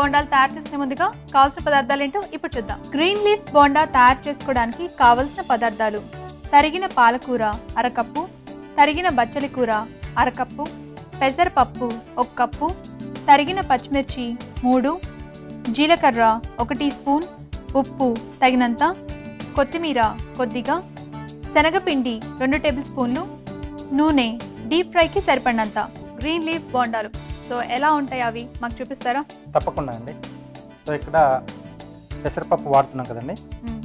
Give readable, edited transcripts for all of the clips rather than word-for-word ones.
బోండాలు తయారు చేసుకునే ముందుగా కావాల్సిన పదార్థాలు ఏంటో ఇప్పుడు చూద్దాం. గ్రీన్ లీఫ్ బోండా తయారు చేసుకోవడానికి కావలసిన పదార్థాలు: తరిగిన పాలకూర అరకప్పు, తరిగిన బచ్చలి కూర అరకప్పు, పెసరపప్పు 1 కప్పు, తరిగిన పచ్చిమిర్చి 3, జీలకర్ర 1 టీ స్పూన్, ఉప్పు తగినంత, కొత్తిమీర కొద్దిగా, శనగపిండి 2 టేబుల్ స్పూన్లు, నూనె డీప్ ఫ్రైకి సరిపడినంత. గ్రీన్ లీఫ్ బోండాలు సో ఎలా ఉంటాయి అవి మాకు చూపిస్తారా? తప్పకుండా అండి. సో ఇక్కడ పెసరపప్పు వాడుతున్నాం కదండి,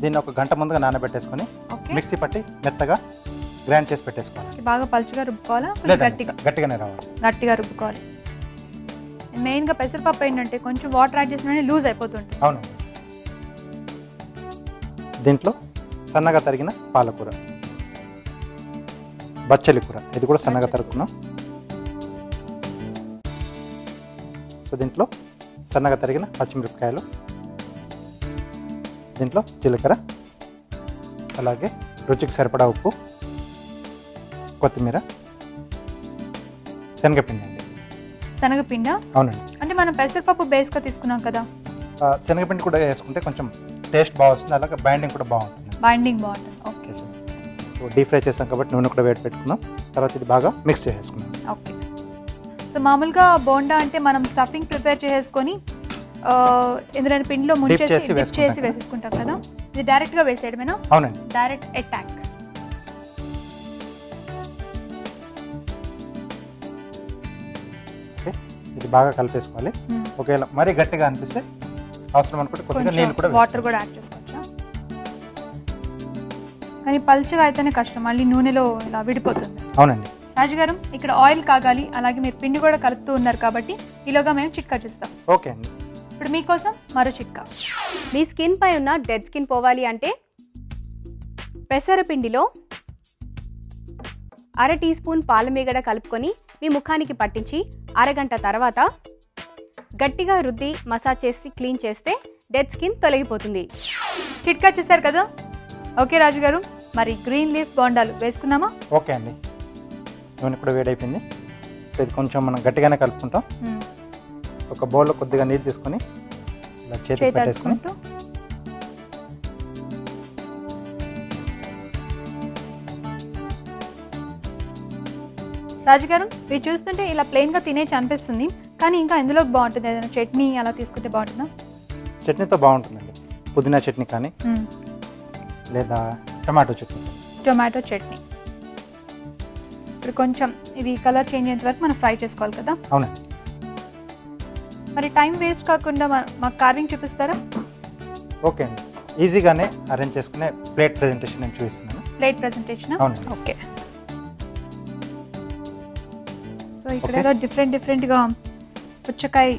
దీన్ని 1 గంట ముందుగా నానబెట్టేసుకొని మిక్సీ పట్టి మెత్తగా గ్రైండ్ చేసి పెట్టేసుకోవాలి. బాగా పలుచగా రుబ్బుకోవాలా? గట్టిగానే రావాలి. గట్టిగా రుబ్బుకోవాలి. మెయిన్గా పెసరపప్పు ఏంటంటే కొంచెం వాటర్ యాడ్ చేసిన లూజ్ అయిపోతుంది. అవును. దీంట్లో సన్నగా తరిగిన పాలకూర, బచ్చలి కూర ఇది కూడా సన్నగా తరుక్కున్నాం. సో దీంట్లో సన్నగా తరిగిన పచ్చిమిరపకాయలు, దీంట్లో జీలకర్ర, అలాగే రుచికి సరిపడా ఉప్పు, కొత్తిమీర, శనగపిండి అండి. శనగపిండి? అవునండి. అంటే మనం పెసరపప్పు బేస్గా తీసుకున్నాం కదా, శనగపిండి కూడా వేసుకుంటే కొంచెం టేస్ట్ బాగుంటుంది, అలాగే బైండింగ్ కూడా బాగుంటుంది. బైండింగ్ బాగుంటుంది. ఓకే. సో డీప్ ఫ్రై చేస్తాం కాబట్టి నూనె కూడా వేడి పెట్టుకున్నాం. తర్వాత ఇది బాగా మిక్స్ చేసేసుకున్నాం. ఓకే. సో మామూలుగా బోండా అంటే మనం స్టఫింగ్ ప్రిపేర్ చేసుకొని ఇందులో పిండిలో ముంచేసి వేసేసుకుంటాం కదా, ఇది డైరెక్ట్గా వేసేయడమేనా? అవునండి. Direct attack. ఓకే, ఇది బాగా కలిపేసుకోవాలి. ఒకవేళ మరీ గట్టిగా అనిపిస్తే అవసరం అనుకుంటే కొద్దిగా నీళ్ళు కూడా వాటర్ కూడా యాడ్ చేసుకోవచ్చా? కానీ పల్చగా అయితేనే కష్టం, మళ్ళీ నూనెలో ఇలా విడిపోతుంది. అవునండి. రాజుగారు ఇక్కడ ఆయిల్ కాగాలి, అలాగే మీరు పిండి కూడా కలుపుతూ ఉన్నారు కాబట్టి ఈలోగా మేము చిట్కా చూస్తాం. ఓకే అండి. ఇప్పుడు మీకోసం మరో చిట్కా. మీ స్కిన్ పై ఉన్న డెడ్ స్కిన్ పోవాలి అంటే పెసరపిండిలో 1/2 టీ స్పూన్ పాలమీగడ కలుపుకొని మీ ముఖానికి పట్టించి అరగంట తర్వాత గట్టిగా రుద్ది మసాజ్ చేసి క్లీన్ చేస్తే డెడ్ స్కిన్ తొలగిపోతుంది. చిట్కా చేశారు కదా. ఓకే రాజుగారు, మరి గ్రీన్ లీఫ్ బోండాలు వేసుకుందామా? ఓకే అండి. నూనె కూడా వేడైపోయింది. ఇది కొంచెం మనం గట్టిగానే కలుపుకుంటాం. ఒక బౌల్లో కొద్దిగా నీళ్ళు తీసుకొని ఇలా చేతికి పెట్టేసుకొని రాజుగారు ఇవి చూస్తుంటే ఇలా ప్లెయిన్గా తినేసి అనిపిస్తుంది, కానీ ఇంకా ఎందులోకి బాగుంటుంది? ఏదైనా చట్నీ అలా తీసుకుంటే బాగుంటుందా? చట్నీతో బాగుంటుందండి. పుదీనా చట్నీ కానీ లేదా టమాటో చట్నీ. టొమాటో చట్నీ. ఇప్పుడు కొంచెం ఇది కలర్ చేంజ్ అయ్యేంత వరకు మనం ఫ్రై చేసుకోవాలి కదా. అవునండి. మరి టైం వేస్ట్ కాకుండా మాకు కార్వింగ్ చూపిస్తారా? ఓకే అండి. ఈజీగానే అరేంజ్ చేసుకునే ప్లేట్ ప్రెజెంటేషన్ నేను చూపిస్తున్నాను. Plate presentation? అవునండి. ఓకే. సో ఇక్కడ డిఫరెంట్గా పుచ్చకాయ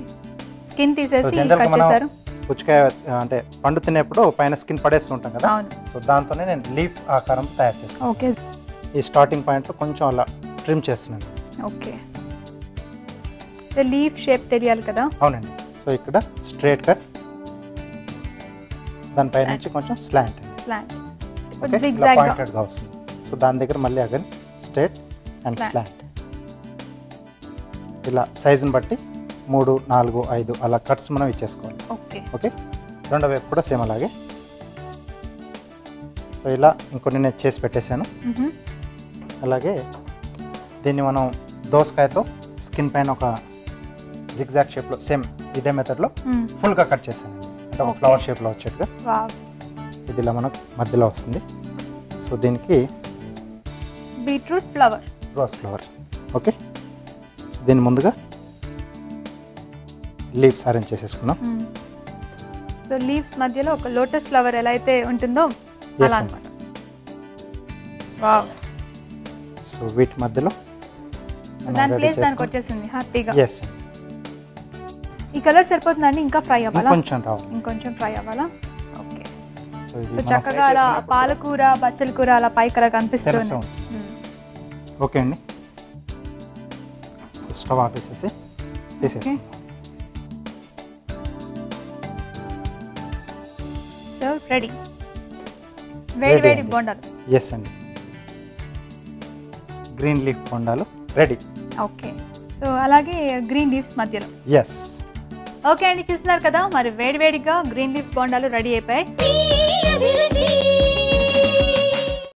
స్కిన్ తీసేసి కట్ చేశారు. పుచ్చకాయ అంటే పండు తినేప్పుడు పైన స్కిన్ పడేస్తుంటాం కదా, సో దాంతోనే నేను లీఫ్ ఆకారం తయారు చేస్తాను. ఓకే. ఈ స్టార్టింగ్ పాయింట్లో కొంచెం అలా ట్రిమ్ చేస్తున్నాను. ఓకే. లీఫ్ షేప్ తెలియాలి కదా. అవునండి. సో ఇక్కడ స్ట్రైట్ కట్, దానిపై నుంచి కొంచెం స్లాంట్ పాయింటెడ్గా వస్తుంది. సో దాని దగ్గర మళ్ళీ అగైన్ స్ట్రైట్ అండ్ స్లాంట్. ఇలా సైజుని బట్టి 3, 4, 5 అలా కట్స్ మనం ఇచ్చేసుకోవాలి. ఓకే. రెండో వైపు కూడా సేమ్ అలాగే. సో ఇలా ఇంకొన్ని నేను చేసి పెట్టేశాను. అలాగే దీన్ని మనం దోసకాయతో స్కిన్ పైన ఒక జిగ్జాగ్ షేప్లో సేమ్ ఇదే మెథడ్లో ఫుల్గా కట్ చేశాను. అంటే ఒక ఫ్లవర్ షేప్లో వచ్చేట్టుగా ఇది ఇలా మనకు మధ్యలో వస్తుంది. సో దీనికి beetroot flower, rose flower. Okay. దీన్ని ముందుగా లీవ్స్ అరేంజ్ చేసేసుకున్నాం. సో లీవ్స్ మధ్యలో ఒక లోటస్ ఫ్లవర్ ఎలా అయితే ఉంటుందో అలా అన్నమాట. వావ్. సో వీటి మధ్యలో దాని ప్లేస్ దానికి వచ్చేసింది హ్యాపీగా. ఎస్. ఈ కలర్ సరిపోతుందండి? ఇంకా ఫ్రై అవ్వాలా? ఇంకొంచెం ఫ్రై అవ్వాలా? ఓకే. సో చక్కగా అలా పాలకూర బచ్చలి కూర అలా పై కలర్ కనిపిస్తుంది. ఓకే అండి. సో స్టవ్ ఆపేసేసి తీసేసుకుందాం. So ready. వేడి బోండాలు. ఎస్ అండి, గ్రీన్ లీఫ్ బోండాలు రెడీ. ఓకే. సో అలాగే గ్రీన్ లీవ్స్ మధ్యలో. ఎస్. ఓకే అండి, చూస్తున్నారు కదా మరి వేడివేడిగా గ్రీన్ లీఫ్ బోండాలు రెడీ అయిపోయాయి. ఈ అభిరుచి